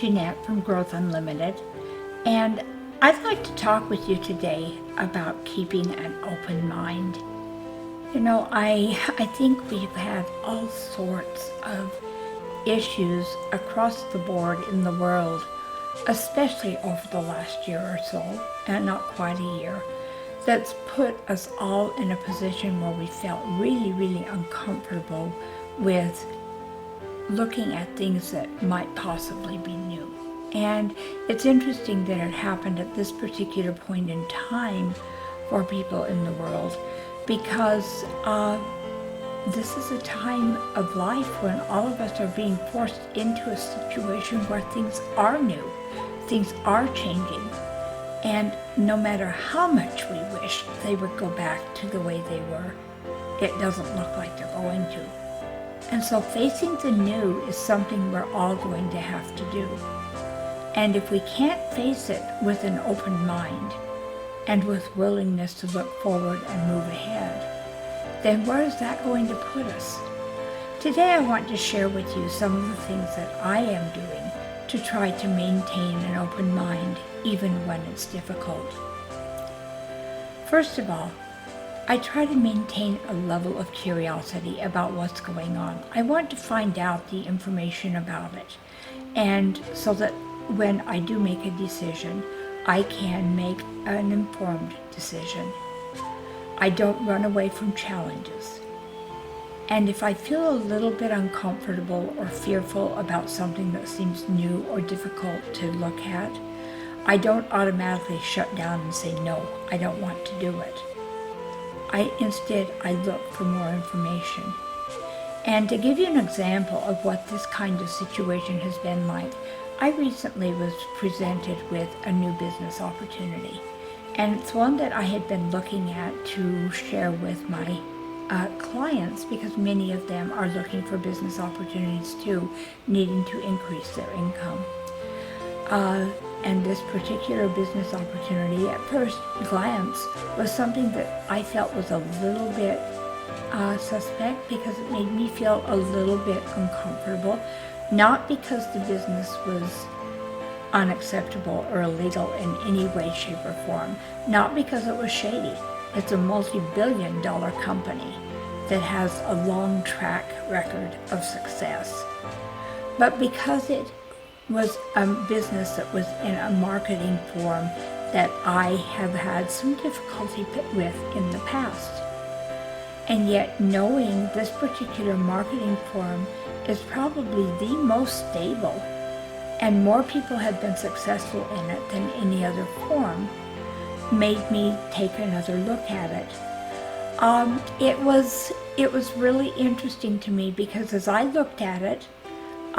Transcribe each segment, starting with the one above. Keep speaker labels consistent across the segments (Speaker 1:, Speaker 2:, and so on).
Speaker 1: Jeanette from Growth Unlimited, and I'd like to talk with you today about keeping an open mind. You know, I think we've had all sorts of issues across the board in the world, especially over the last year or so, and not quite a year, that's put us all in a position where we felt really, really uncomfortable with looking at things that might possibly be new. And it's interesting that it happened at this particular point in time for people in the world, because this is a time of life when all of us are being forced into a situation where things are new, things are changing, and no matter how much we wish they would go back to the way they were, it doesn't look like they're going to. And so facing the new is something we're all going to have to do. And if we can't face it with an open mind and with willingness to look forward and move ahead, then where is that going to put us? Today I want to share with you some of the things that I am doing to try to maintain an open mind even when it's difficult. First of all, I try to maintain a level of curiosity about what's going on. I want to find out the information about it, and so that when I do make a decision, I can make an informed decision. I don't run away from challenges. And if I feel a little bit uncomfortable or fearful about something that seems new or difficult to look at, I don't automatically shut down and say, no, I don't want to do it. Instead, I look for more information. And to give you an example of what this kind of situation has been like, I recently was presented with a new business opportunity. And it's one that I had been looking at to share with my clients, because many of them are looking for business opportunities too, needing to increase their income. And this particular business opportunity, at first glance, was something that I felt was a little bit suspect, because it made me feel a little bit uncomfortable, not because the business was unacceptable or illegal in any way, shape, or form, not because it was shady. It's a multi-billion-dollar company that has a long track record of success, but because it was a business that was in a marketing form that I have had some difficulty with in the past. And yet, knowing this particular marketing form is probably the most stable, and more people have been successful in it than any other form, made me take another look at it. It was really interesting to me, because as I looked at it,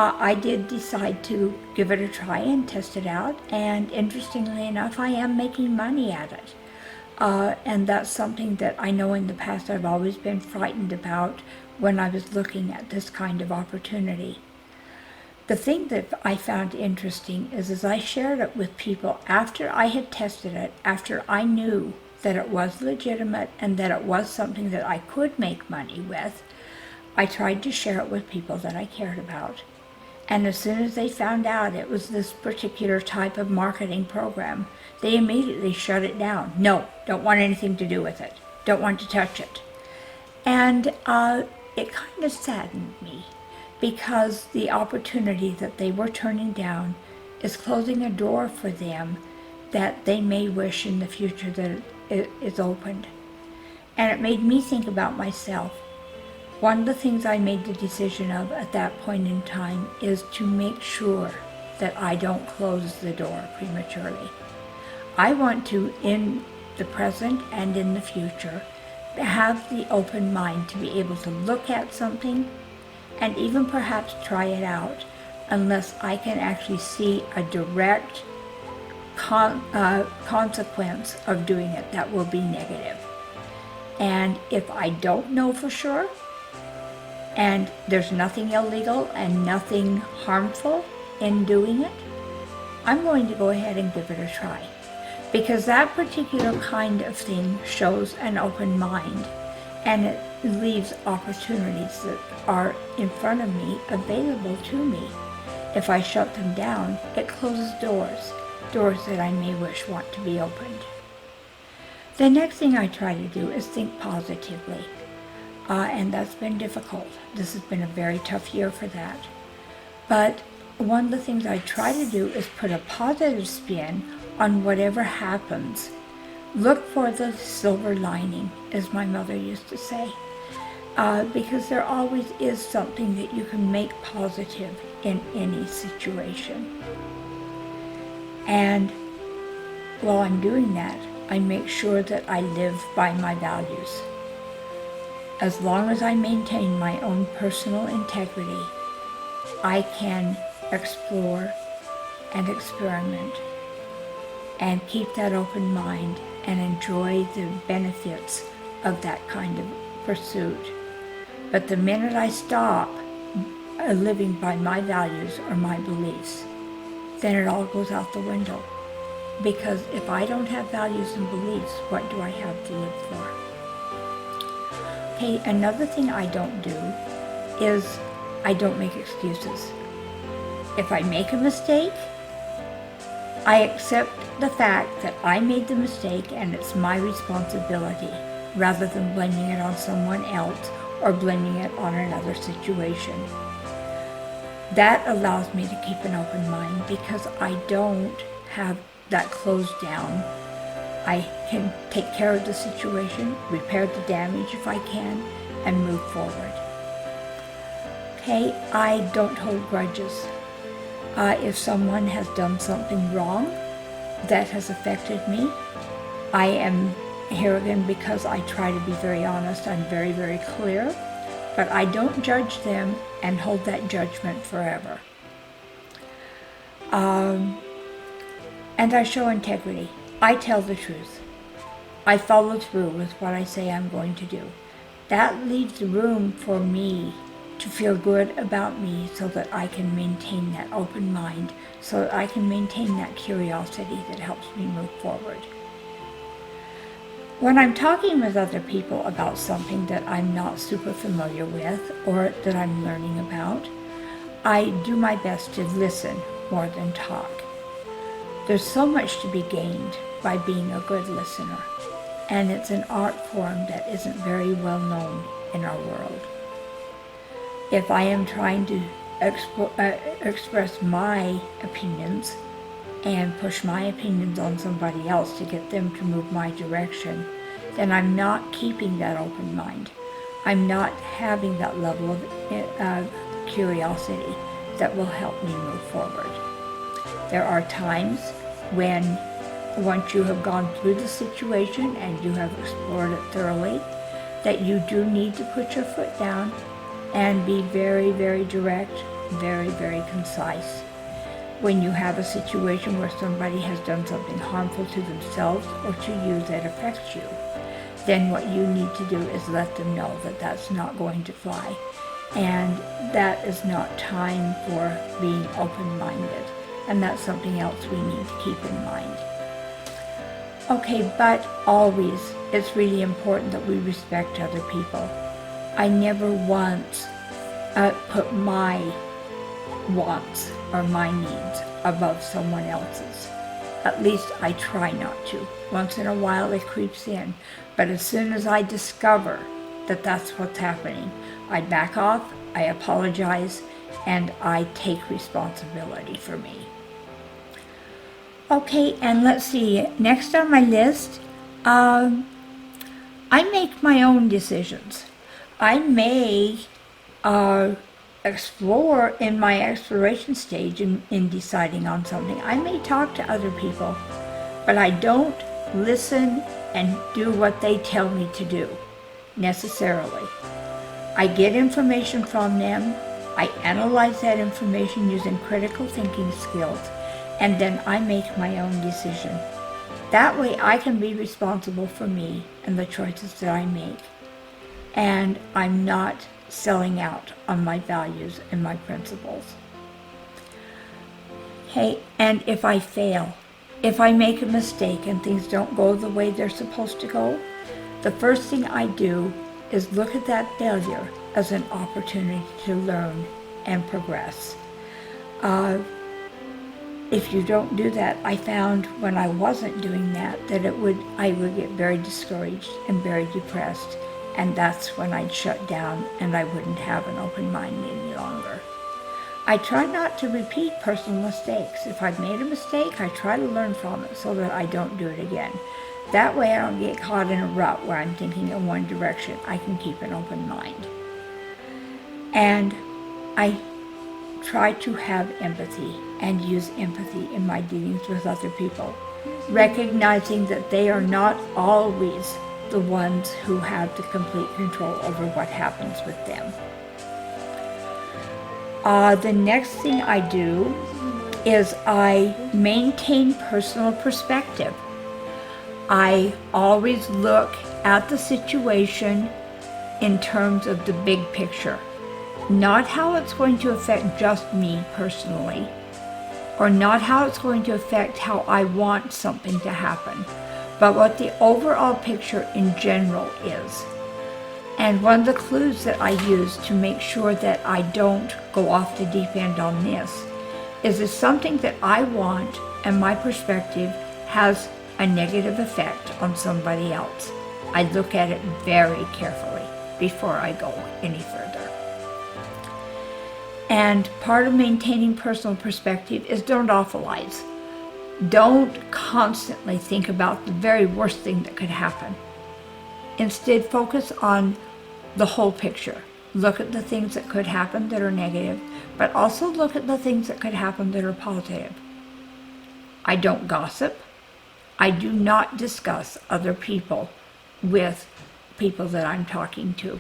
Speaker 1: I did decide to give it a try and test it out, and interestingly enough, I am making money at it. And that's something that I know in the past I've always been frightened about when I was looking at this kind of opportunity. The thing that I found interesting is, as I shared it with people after I had tested it, after I knew that it was legitimate and that it was something that I could make money with, I tried to share it with people that I cared about. And as soon as they found out it was this particular type of marketing program, they immediately shut it down. No, don't want anything to do with it. Don't want to touch it. And it kind of saddened me, because the opportunity that they were turning down is closing a door for them that they may wish in the future that it is opened. And it made me think about myself. One of the things I made the decision of at that point in time is to make sure that I don't close the door prematurely. I want to, in the present and in the future, have the open mind to be able to look at something and even perhaps try it out, unless I can actually see a direct consequence of doing it that will be negative. And if I don't know for sure, and there's nothing illegal and nothing harmful in doing it, I'm going to go ahead and give it a try. Because that particular kind of thing shows an open mind, and it leaves opportunities that are in front of me, available to me. If I shut them down, it closes doors that I may want to be opened. The next thing I try to do is think positively, and that's been difficult. This has been a very tough year for that. But one of the things I try to do is put a positive spin on whatever happens. Look for the silver lining, as my mother used to say, because there always is something that you can make positive in any situation. And while I'm doing that, I make sure that I live by my values. As long as I maintain my own personal integrity, I can explore and experiment and keep that open mind and enjoy the benefits of that kind of pursuit. But the minute I stop living by my values or my beliefs, then it all goes out the window. Because if I don't have values and beliefs, what do I have to live for? Okay, another thing I don't do is I don't make excuses. If I make a mistake, I accept the fact that I made the mistake and it's my responsibility, rather than blaming it on someone else or blaming it on another situation. That allows me to keep an open mind because I don't have that closed down. I can take care of the situation, repair the damage if I can, and move forward. Okay, I don't hold grudges. If someone has done something wrong that has affected me, I am here again because I try to be very honest. I'm very, very clear, but I don't judge them and hold that judgment forever. And I show integrity. I tell the truth. I follow through with what I say I'm going to do. That leaves room for me to feel good about me so that I can maintain that open mind, so that I can maintain that curiosity that helps me move forward. When I'm talking with other people about something that I'm not super familiar with or that I'm learning about, I do my best to listen more than talk. There's so much to be gained by being a good listener, and it's an art form that isn't very well known in our world. If I am trying to express my opinions and push my opinions on somebody else to get them to move my direction, then I'm not keeping that open mind. I'm not having that level of curiosity that will help me move forward. There are times when, once you have gone through the situation and you have explored it thoroughly, that you do need to put your foot down and be very, very direct, very, very concise. When you have a situation where somebody has done something harmful to themselves or to you that affects you, then what you need to do is let them know that that's not going to fly, and that is not time for being open-minded, and that's something else we need to keep in mind. Okay, but always, it's really important that we respect other people. I never once put my wants or my needs above someone else's. At least I try not to. Once in a while it creeps in, but as soon as I discover that that's what's happening, I back off, I apologize, and I take responsibility for me. Okay, and let's see, next on my list, I make my own decisions. I may explore in my exploration stage in deciding on something. I may talk to other people, but I don't listen and do what they tell me to do, necessarily. I get information from them, I analyze that information using critical thinking skills, and then I make my own decision. That way I can be responsible for me and the choices that I make. And I'm not selling out on my values and my principles. Okay, and if I fail, if I make a mistake and things don't go the way they're supposed to go, the first thing I do is look at that failure as an opportunity to learn and progress. If you don't do that, I found when I wasn't doing that, I would get very discouraged and very depressed, and that's when I'd shut down and I wouldn't have an open mind any longer. I try not to repeat personal mistakes. If I've made a mistake, I try to learn from it so that I don't do it again. That way I don't get caught in a rut where I'm thinking in one direction. I can keep an open mind. And I try to have empathy and use empathy in my dealings with other people, recognizing that they are not always the ones who have the complete control over what happens with them. The next thing I do is I maintain personal perspective. I always look at the situation in terms of the big picture, not how it's going to affect just me personally, or not how it's going to affect how I want something to happen, but what the overall picture in general is. And one of the clues that I use to make sure that I don't go off the deep end on this is if something that I want and my perspective has a negative effect on somebody else. I look at it very carefully before I go any further. And part of maintaining personal perspective is don't awfulize. Don't constantly think about the very worst thing that could happen. Instead, focus on the whole picture. Look at the things that could happen that are negative, but also look at the things that could happen that are positive. I don't gossip. I do not discuss other people with people that I'm talking to.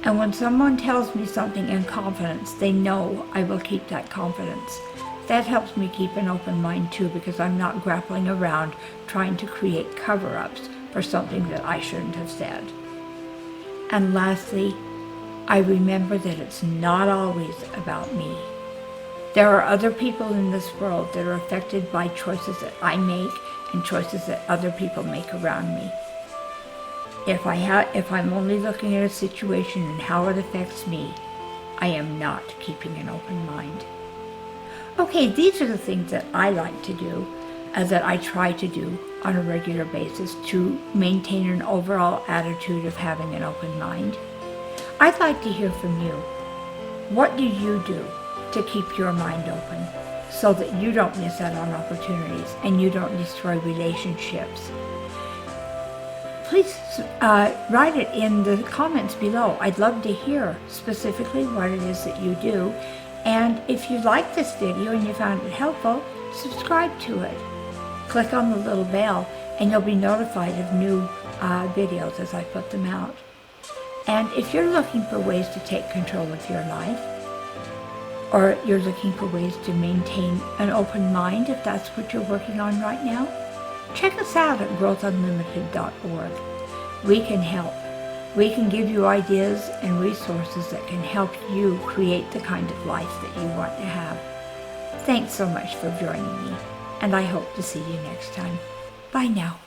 Speaker 1: And when someone tells me something in confidence, they know I will keep that confidence. That helps me keep an open mind too, because I'm not grappling around trying to create cover-ups for something that I shouldn't have said. And lastly, I remember that it's not always about me. There are other people in this world that are affected by choices that I make and choices that other people make around me. If I'm only looking at a situation and how it affects me, I am not keeping an open mind. Okay, these are the things that I like to do, that I try to do on a regular basis to maintain an overall attitude of having an open mind. I'd like to hear from you. What do you do to keep your mind open so that you don't miss out on opportunities and you don't destroy relationships? Please write it in the comments below. I'd love to hear specifically what it is that you do. And if you like this video and you found it helpful, subscribe to it. Click on the little bell and you'll be notified of new videos as I put them out. And if you're looking for ways to take control of your life, or you're looking for ways to maintain an open mind, if that's what you're working on right now, check us out at growthunlimited.org. We can help. We can give you ideas and resources that can help you create the kind of life that you want to have. Thanks so much for joining me, and I hope to see you next time. Bye now.